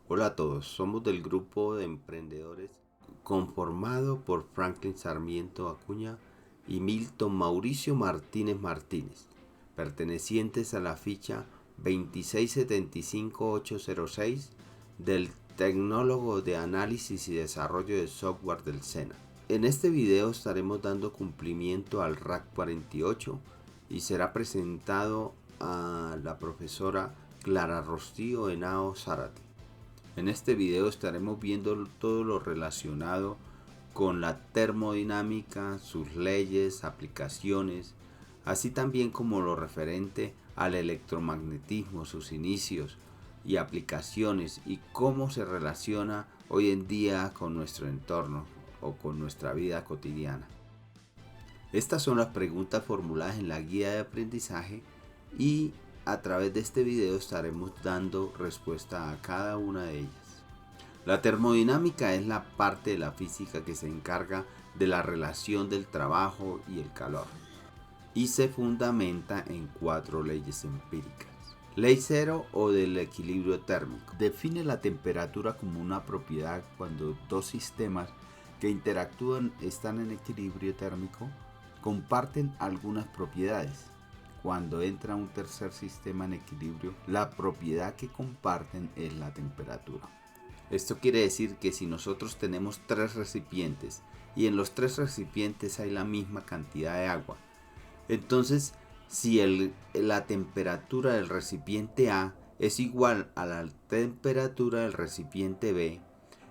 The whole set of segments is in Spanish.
Hola a todos, somos del grupo de emprendedores conformado por Franklin Sarmiento Acuña y Milton Mauricio Martínez Martínez, pertenecientes a la ficha 2675806 del Tecnólogo de Análisis y Desarrollo de Software del SENA. En este video estaremos dando cumplimiento al RAC 48 y será presentado a la profesora Clara Rocío Henao Zárate. En este video estaremos viendo todo lo relacionado con la termodinámica, sus leyes, aplicaciones, así también como lo referente al electromagnetismo, sus inicios y aplicaciones y cómo se relaciona hoy en día con nuestro entorno o con nuestra vida cotidiana. Estas son las preguntas formuladas en la guía de aprendizaje y a través de este video estaremos dando respuesta a cada una de ellas. La termodinámica es la parte de la física que se encarga de la relación del trabajo y el calor y se fundamenta en 4 leyes empíricas. Ley cero o del equilibrio térmico. Define la temperatura como una propiedad cuando dos sistemas que interactúan están en equilibrio térmico comparten algunas propiedades. Cuando entra un tercer sistema en equilibrio, la propiedad que comparten es la temperatura. Esto quiere decir que si nosotros tenemos 3 recipientes y en los 3 recipientes hay la misma cantidad de agua, entonces si la temperatura del recipiente A es igual a la temperatura del recipiente B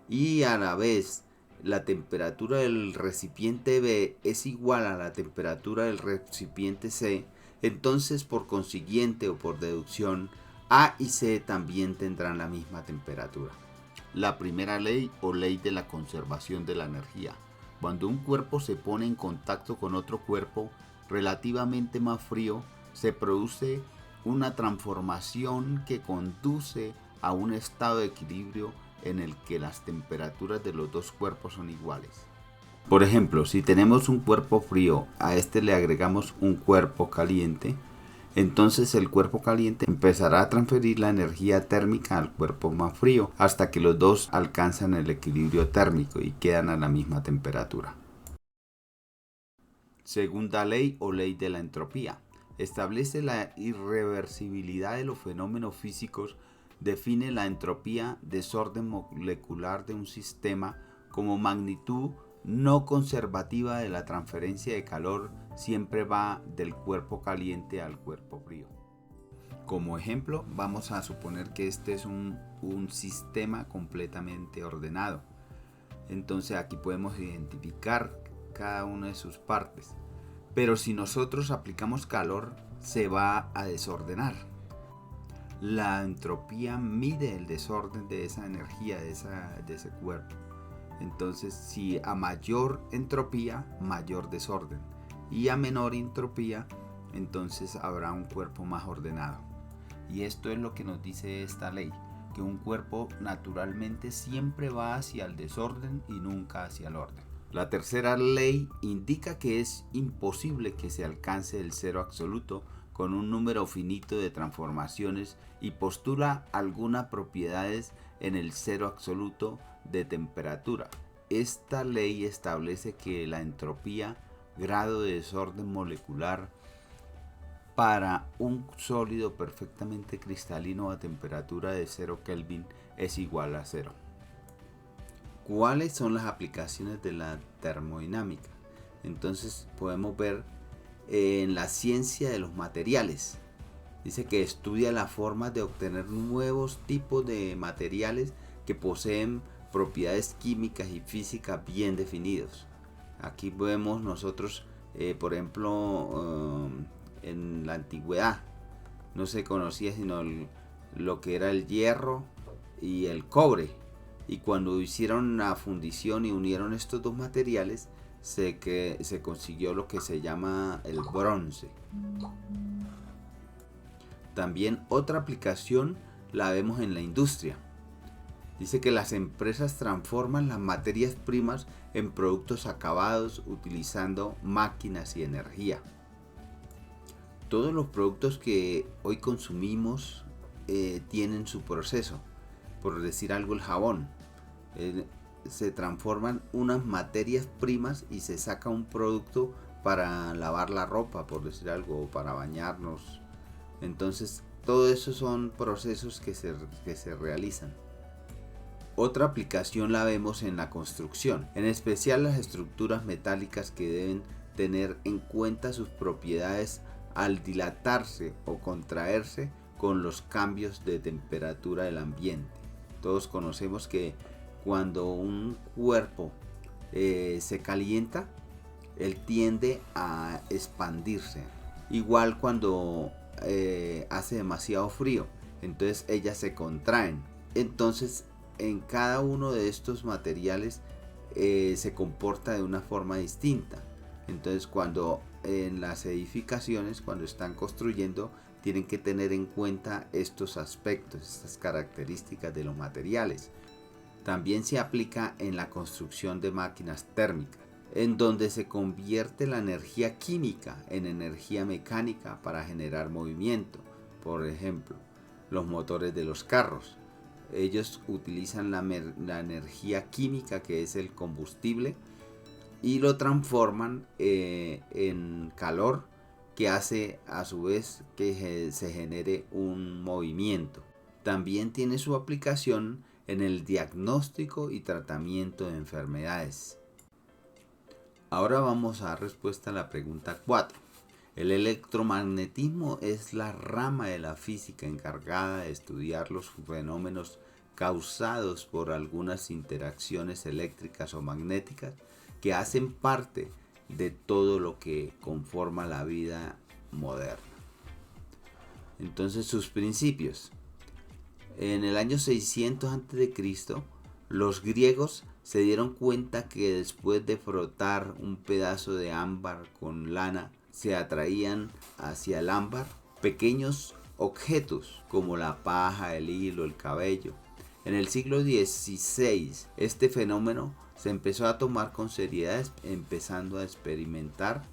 y a la vez la temperatura del recipiente B es igual a la temperatura del recipiente C, entonces por consiguiente o por deducción A y C también tendrán la misma temperatura. La primera ley o ley de la conservación de la energía. Cuando un cuerpo se pone en contacto con otro cuerpo relativamente más frío, se produce una transformación que conduce a un estado de equilibrio en el que las temperaturas de los dos cuerpos son iguales. Por ejemplo, si tenemos un cuerpo frío, a este le agregamos un cuerpo caliente, entonces el cuerpo caliente empezará a transferir la energía térmica al cuerpo más frío hasta que los dos alcanzan el equilibrio térmico y quedan a la misma temperatura. Segunda ley o ley de la entropía. Establece la irreversibilidad de los fenómenos físicos, define la entropía, desorden molecular de un sistema, como magnitud no conservativa de la transferencia de calor, siempre va del cuerpo caliente al cuerpo frío. Como ejemplo, vamos a suponer que este es un sistema completamente ordenado. Entonces aquí podemos identificar cada una de sus partes. Pero si nosotros aplicamos calor, se va a desordenar. La entropía mide el desorden de esa energía, de ese cuerpo. Entonces, si a mayor entropía, mayor desorden. Y a menor entropía, entonces habrá un cuerpo más ordenado. Y esto es lo que nos dice esta ley, que un cuerpo naturalmente siempre va hacia el desorden y nunca hacia el orden. La tercera ley indica que es imposible que se alcance el cero absoluto con un número finito de transformaciones y postula algunas propiedades en el cero absoluto de temperatura. Esta ley establece que la entropía, grado de desorden molecular, para un sólido perfectamente cristalino a temperatura de 0 Kelvin es igual a 0. ¿Cuáles son las aplicaciones de la termodinámica? Entonces podemos ver en la ciencia de los materiales. Dice que estudia la forma de obtener nuevos tipos de materiales que poseen propiedades químicas y físicas bien definidos. Aquí vemos nosotros, por ejemplo, en la antigüedad no se conocía sino lo que era el hierro y el cobre. Y cuando hicieron la fundición y unieron estos dos materiales, se consiguió lo que se llama el bronce. También otra aplicación la vemos en la industria. Dice que las empresas transforman las materias primas en productos acabados utilizando máquinas y energía. Todos los productos que hoy consumimos tienen su proceso. por decir algo el jabón. Se transforman unas materias primas y se saca un producto para lavar la ropa, por decir algo, o para bañarnos. Entonces, todo eso son procesos que se realizan. Otra aplicación la vemos en la construcción, en especial las estructuras metálicas que deben tener en cuenta sus propiedades al dilatarse o contraerse con los cambios de temperatura del ambiente. Todos conocemos que cuando un cuerpo se calienta, él tiende a expandirse. Igual cuando hace demasiado frío, entonces ellas se contraen. Entonces en cada uno de estos materiales se comporta de una forma distinta. Entonces cuando en las edificaciones, cuando están construyendo, tienen que tener en cuenta estos aspectos, estas características de los materiales. También se aplica en la construcción de máquinas térmicas, en donde se convierte la energía química en energía mecánica para generar movimiento. Por ejemplo, los motores de los carros. Ellos utilizan la energía química, que es el combustible, y lo transforman en calor, que hace a su vez que se genere un movimiento. También tiene su aplicación en el diagnóstico y tratamiento de enfermedades. Ahora vamos a dar respuesta a la pregunta 4. El electromagnetismo es la rama de la física encargada de estudiar los fenómenos causados por algunas interacciones eléctricas o magnéticas que hacen parte de todo lo que conforma la vida moderna. Entonces, sus principios. En el año 600 a.C., los griegos se dieron cuenta que después de frotar un pedazo de ámbar con lana, se atraían hacia el ámbar pequeños objetos como la paja, el hilo, el cabello. En el siglo XVI, este fenómeno se empezó a tomar con seriedad, empezando a experimentar,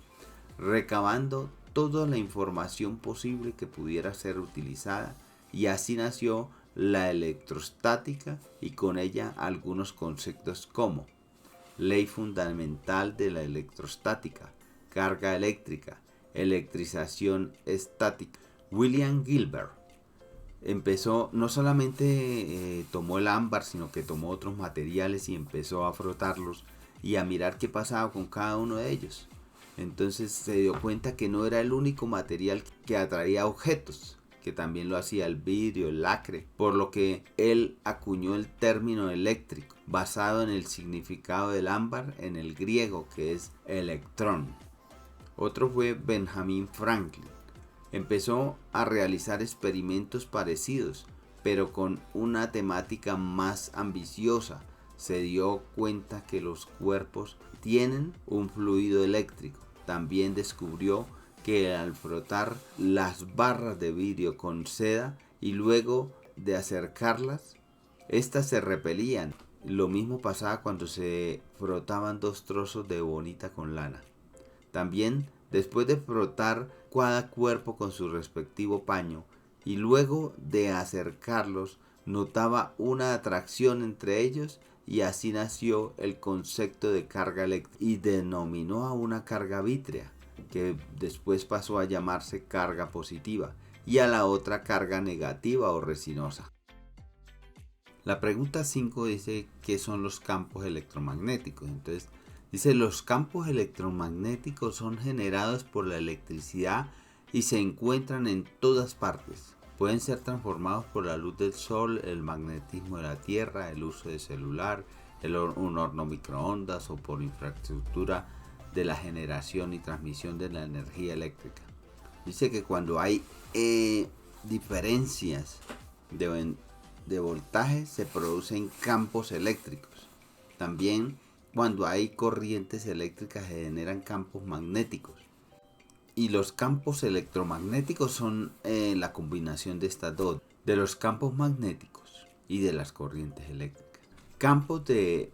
recabando toda la información posible que pudiera ser utilizada, y así nació la electrostática y con ella algunos conceptos como ley fundamental de la electrostática, carga eléctrica, electrización estática. William Gilbert empezó, no solamente tomó el ámbar, sino que tomó otros materiales y empezó a frotarlos y a mirar qué pasaba con cada uno de ellos. Entonces se dio cuenta que no era el único material que atraía objetos, que también lo hacía el vidrio, el lacre, por lo que él acuñó el término eléctrico, basado en el significado del ámbar en el griego, que es electrón. Otro fue Benjamin Franklin. Empezó a realizar experimentos parecidos, pero con una temática más ambiciosa. Se dio cuenta que los cuerpos tienen un fluido eléctrico. También descubrió que al frotar las barras de vidrio con seda y luego de acercarlas, estas se repelían. Lo mismo pasaba cuando se frotaban dos trozos de bonita con lana. También, después de frotar cada cuerpo con su respectivo paño y luego de acercarlos, notaba una atracción entre ellos, y así nació el concepto de carga eléctrica y denominó a una carga vítrea, que después pasó a llamarse carga positiva, y a la otra carga negativa o resinosa. La pregunta 5 dice ¿qué son los campos electromagnéticos? Entonces dice: los campos electromagnéticos son generados por la electricidad y se encuentran en todas partes. Pueden ser transformados por la luz del sol, el magnetismo de la tierra, el uso de celular, un horno microondas o por infraestructura de la generación y transmisión de la energía eléctrica. Dice que cuando hay diferencias de voltaje se producen campos eléctricos. También cuando hay corrientes eléctricas se generan campos magnéticos. Y los campos electromagnéticos son la combinación de estas dos, de los campos magnéticos y de las corrientes eléctricas. Campos de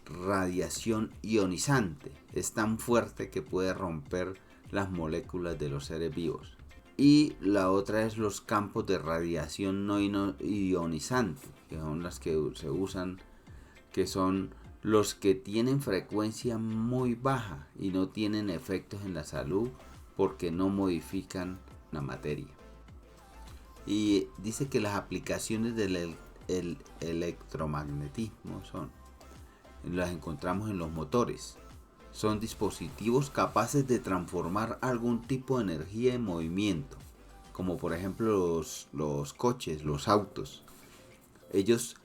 radiación ionizante es tan fuerte que puede romper las moléculas de los seres vivos. Y la otra es los campos de radiación no ionizante. que son las que se usan, que son los que tienen frecuencia muy baja y no tienen efectos en la salud porque no modifican la materia. Y dice que las aplicaciones del electromagnetismo las encontramos en los motores. Son dispositivos capaces de transformar algún tipo de energía en movimiento, como por ejemplo los coches, los autos. Ellos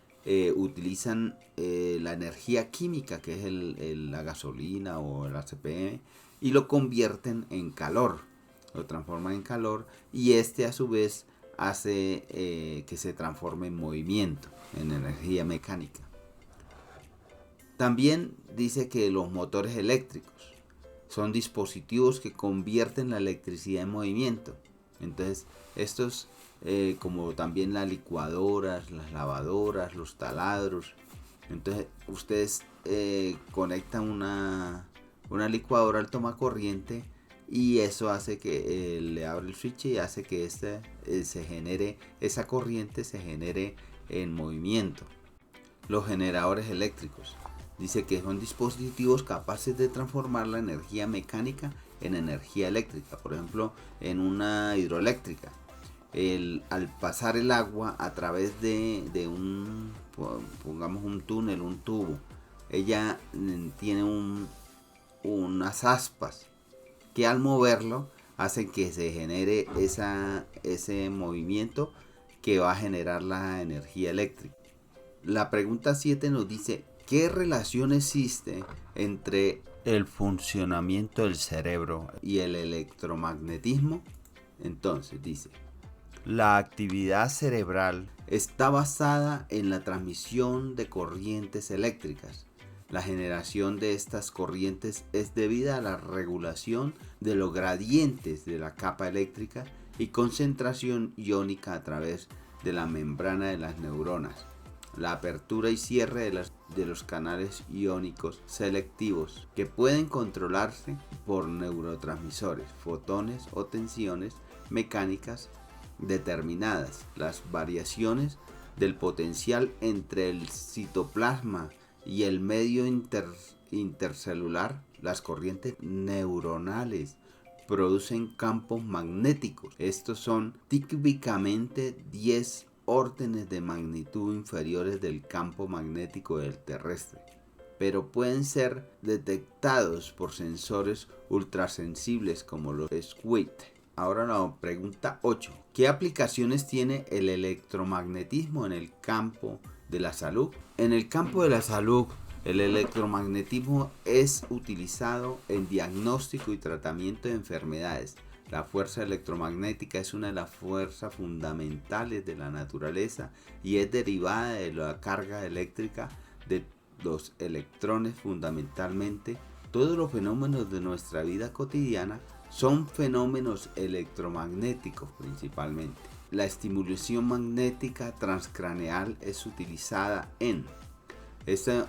utilizan la energía química, que es la gasolina o el ACPM, y lo convierten en calor, lo transforman en calor, y a su vez hace que se transforme en movimiento, en energía mecánica. También dice que los motores eléctricos son dispositivos que convierten la electricidad en movimiento. Entonces, estos, como también las licuadoras, las lavadoras, los taladros. Entonces, ustedes conectan una licuadora al tomacorriente y eso hace que le abre el switch y hace que se genere, esa corriente se genere en movimiento. Los generadores eléctricos. Dice que son dispositivos capaces de transformar la energía mecánica en energía eléctrica. Por ejemplo, en una hidroeléctrica. Al pasar el agua a través de pongamos un túnel, un tubo, ella tiene unas aspas que al moverlo hacen que se genere ese movimiento que va a generar la energía eléctrica. La pregunta 7 nos dice: ¿qué relación existe entre el funcionamiento del cerebro y el electromagnetismo? Entonces dice: la actividad cerebral está basada en la transmisión de corrientes eléctricas. La generación de estas corrientes es debida a la regulación de los gradientes de la capa eléctrica y concentración iónica a través de la membrana de las neuronas. La apertura y cierre de los canales iónicos selectivos que pueden controlarse por neurotransmisores, fotones o tensiones mecánicas determinadas. Las variaciones del potencial entre el citoplasma y el medio intercelular, las corrientes neuronales producen campos magnéticos. Estos son típicamente 10 órdenes de magnitud inferiores del campo magnético del terrestre, pero pueden ser detectados por sensores ultrasensibles como los SWIT. Ahora la pregunta 8. ¿Qué aplicaciones tiene el electromagnetismo en el campo de la salud? En el campo de la salud, el electromagnetismo es utilizado en diagnóstico y tratamiento de enfermedades. La fuerza electromagnética es una de las fuerzas fundamentales de la naturaleza y es derivada de la carga eléctrica de los electrones fundamentalmente. Todos los fenómenos de nuestra vida cotidiana son fenómenos electromagnéticos principalmente. La estimulación magnética transcraneal es utilizada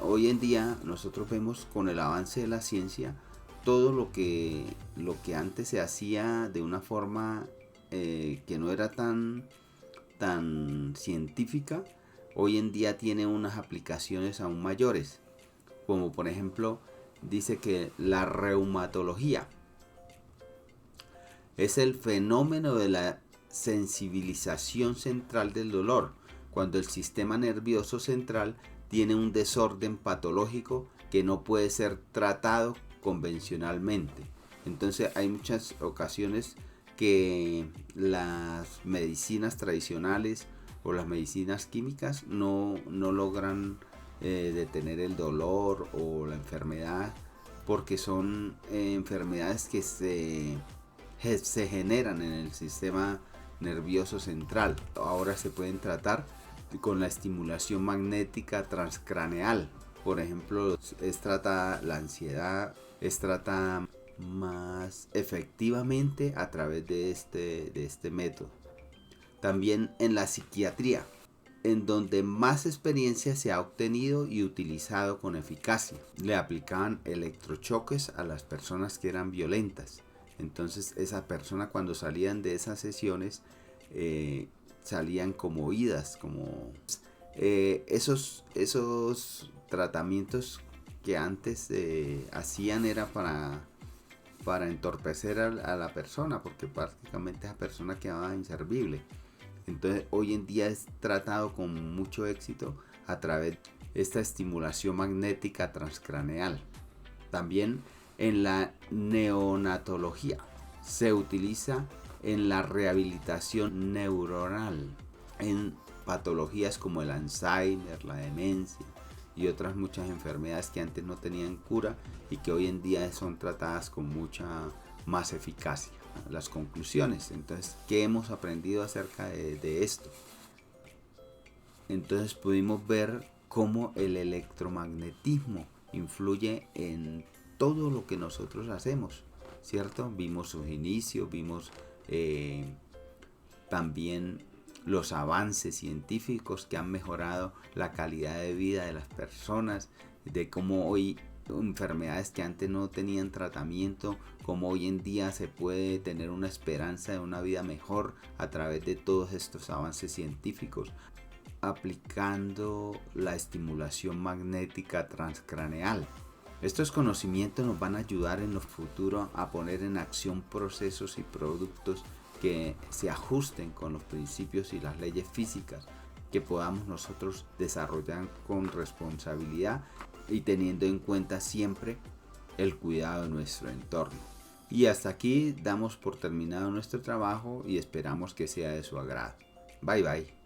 hoy en día nosotros vemos con el avance de la ciencia todo lo que antes se hacía de una forma que no era tan científica, hoy en día tiene unas aplicaciones aún mayores, como por ejemplo dice que la reumatología es el fenómeno de la sensibilización central del dolor, cuando el sistema nervioso central tiene un desorden patológico que no puede ser tratado convencionalmente. Entonces hay muchas ocasiones que las medicinas tradicionales o las medicinas químicas no logran detener el dolor o la enfermedad, porque son enfermedades que se generan en el sistema nervioso central. Ahora se pueden tratar con la estimulación magnética transcraneal. Por ejemplo, es tratada la ansiedad, es tratada más efectivamente a través de este método. También en la psiquiatría, en donde más experiencia se ha obtenido y utilizado con eficacia. Le aplicaban electrochoques a las personas que eran violentas. Entonces esa persona, cuando salían de esas sesiones salían conmovidas, como Esos tratamientos que antes hacían era para entorpecer a la persona, porque prácticamente esa persona quedaba inservible. Entonces hoy en día es tratado con mucho éxito a través de esta estimulación magnética transcraneal. También en la neonatología se utiliza en la rehabilitación neuronal, en patologías como el Alzheimer, la demencia y otras muchas enfermedades que antes no tenían cura y que hoy en día son tratadas con mucha más eficacia. Las conclusiones, entonces, ¿qué hemos aprendido acerca de esto? Entonces pudimos ver cómo el electromagnetismo influye en todo lo que nosotros hacemos, ¿cierto? Vimos sus inicios, vimos también los avances científicos que han mejorado la calidad de vida de las personas, de cómo hoy enfermedades que antes no tenían tratamiento, como hoy en día se puede tener una esperanza de una vida mejor a través de todos estos avances científicos, aplicando la estimulación magnética transcraneal. Estos conocimientos nos van a ayudar en el futuro a poner en acción procesos y productos que se ajusten con los principios y las leyes físicas que podamos nosotros desarrollar con responsabilidad y teniendo en cuenta siempre el cuidado de nuestro entorno. Y hasta aquí damos por terminado nuestro trabajo y esperamos que sea de su agrado. Bye bye.